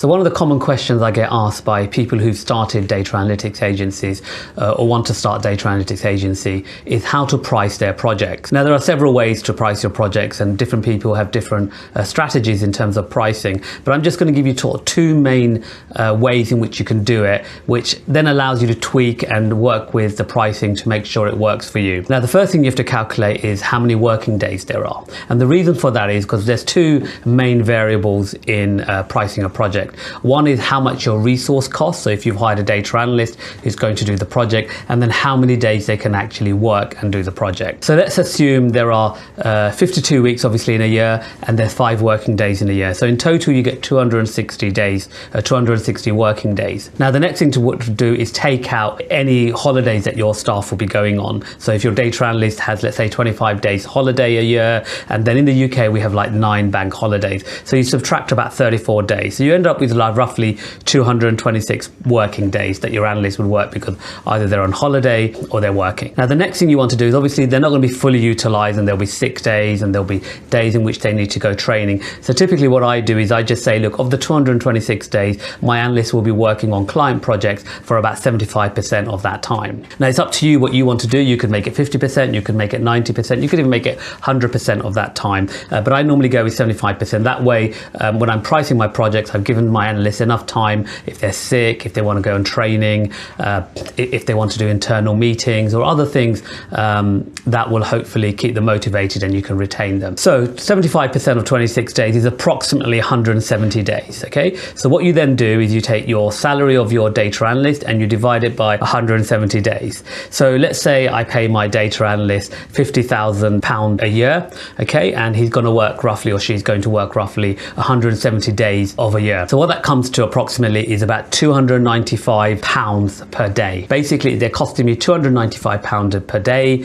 So one of the common questions I get asked by people who've started data analytics agencies or want to start data analytics agency is how to price their projects. Now there are several ways to price your projects and different people have different strategies in terms of pricing, but I'm just going to give you two main ways in which you can do it, which then allows you to tweak and work with the pricing to make sure it works for you. Now the first thing you have to calculate is how many working days there are, and the reason for that is because there's two main variables in pricing a project. One is how much your resource costs, so if you've hired a data analyst who's going to do the project, and then how many days they can actually work and do the project. So let's assume there are 52 weeks obviously in a year, and there's 5 working days in a year. So in total you get 260 days, 260 working days. Now the next thing to do is take out any holidays that your staff will be going on. So if your data analyst has, let's say, 25 days holiday a year, and then in the UK we have like 9 bank holidays, so you subtract about 34 days. So you end up with like roughly 226 working days that your analyst would work because either they're on holiday or they're working. Now the next thing you want to do is obviously they're not going to be fully utilized, and there'll be sick days and there'll be days in which they need to go training. So typically what I do is I just say, look, of the 226 days, my analyst will be working on client projects for about 75% of that time. Now it's up to you what you want to do. You could make it 50%, you could make it 90%, you could even make it 100% of that time. But I normally go with 75%. That way, when I'm pricing my projects, I've given my analysts enough time if they're sick, if they want to go on training, if they want to do internal meetings or other things that will hopefully keep them motivated and you can retain them. So 75% of 26 days is approximately 170 days. Okay, so what you then do is you take your salary of your data analyst and you divide it by 170 days. So let's say I pay my data analyst £50,000 a year, okay, and he's going to work roughly, or she's going to work roughly 170 days of a year. So what that comes to approximately is about £295 per day. Basically they're costing me £295 per day,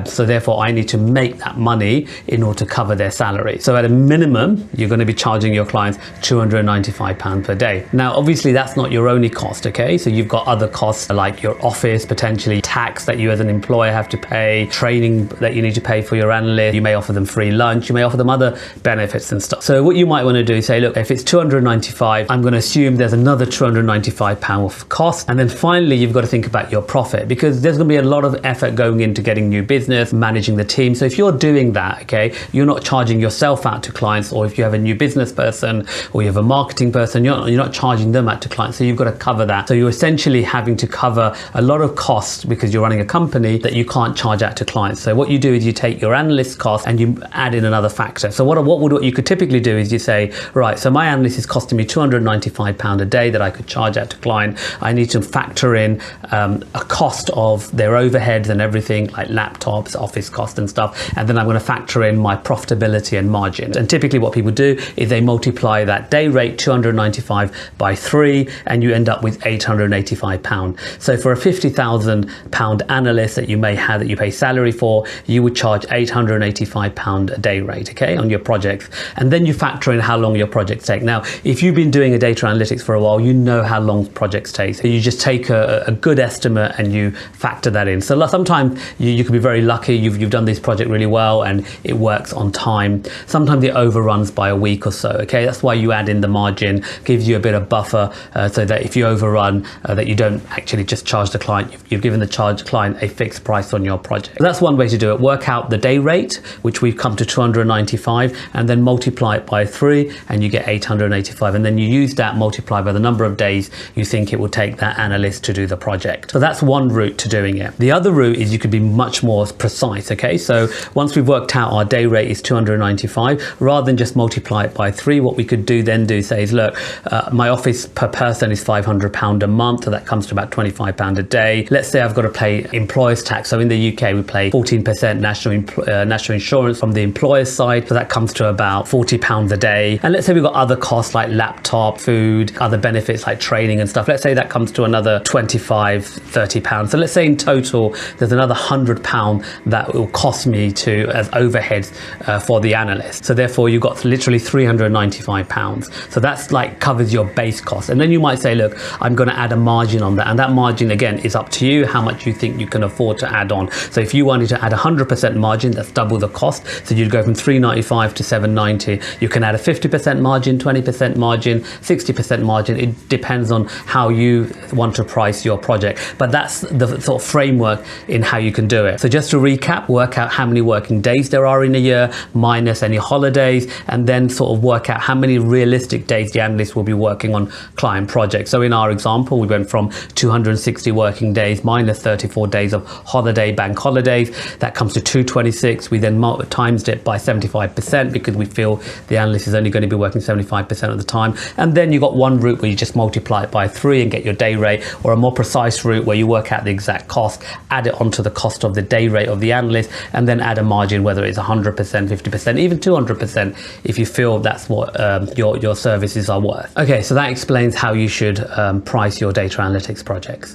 so therefore I need to make that money in order to cover their salary. So at a minimum you're going to be charging your clients £295 per day. Now obviously that's not your only cost, okay, so you've got other costs like your office, potentially tax that you as an employer have to pay, training that you need to pay for your analyst, you may offer them free lunch, you may offer them other benefits and stuff. So what you might want to do is say, look, if it's 295, I'm going to assume there's another £295 of cost, and then finally you've got to think about your profit, because there's going to be a lot of effort going into getting new business, managing the team. So if you're doing that, okay, you're not charging yourself out to clients, or if you have a new business person or you have a marketing person, you're not charging them out to clients, so you've got to cover that. So you're essentially having to cover a lot of costs because you're running a company that you can't charge out to clients. So what you do is you take your analyst cost and you add in another factor. So what you could typically do is you say, right, so my analyst is costing me £295 a day that I could charge out to client. I need to factor in a cost of their overheads and everything like laptops, office cost and stuff, and then I'm going to factor in my profitability and margin. And typically what people do is they multiply that day rate 295 by 3 and you end up with £885. So for a £50,000 analyst that you may have, that you pay salary for, you would charge £885 a day rate, okay, on your projects. And then you factor in how long your projects take. Now if you've been doing a data analytics for a while, you know how long projects take. So you just take a good estimate and you factor that in. So sometimes you can be very lucky, you've done this project really well and it works on time. Sometimes it overruns by a week or so, okay? That's why you add in the margin, gives you a bit of buffer so that if you overrun, that you don't actually just charge the client, you've given the client a fixed price on your project. So that's one way to do it. Work out the day rate, which we've come to 295, and then multiply it by 3 and you get 885, and then you use that multiplied by the number of days you think it will take that analyst to do the project. So that's one route to doing it. The other route is you could be much more precise, okay? So once we've worked out our day rate is 295, rather than just multiply it by 3, what we could do say is, look, my office per person is £500 a month, so that comes to about £25 a day. Let's say I've got to pay employer's tax. So in the UK we pay 14% national insurance from the employer's side, so that comes to about £40 a day. And let's say we've got other costs like laptop, food, other benefits like training and stuff. Let's say that comes to another £25–30. So let's say in total there's another £100 that will cost me as overheads for the analyst. So therefore you've got literally £395. So that's like covers your base cost. And then you might say, look, I'm going to add a margin on that, and that margin again is up to you how much you think you can afford to add on. So if you wanted to add 100% margin, that's double the cost. So you'd go from 395 to 790. You can add a 50% margin, 20% margin, margin, 60% margin. It depends on how you want to price your project, but that's the sort of framework in how you can do it. So just to recap, work out how many working days there are in a year minus any holidays, and then sort of work out how many realistic days the analyst will be working on client projects. So in our example, we went from 260 working days minus 34 days of holiday, bank holidays. That comes to 226. We then times it by 75% because we feel the analyst is only going to be working 75% of the time. And then you got one route where you just multiply it by 3 and get your day rate, or a more precise route where you work out the exact cost, add it onto the cost of the day rate of the analyst, and then add a margin, whether it's 100%, 50%, even 200% if you feel that's what your services are worth. Okay, so that explains how you should price your data analytics projects.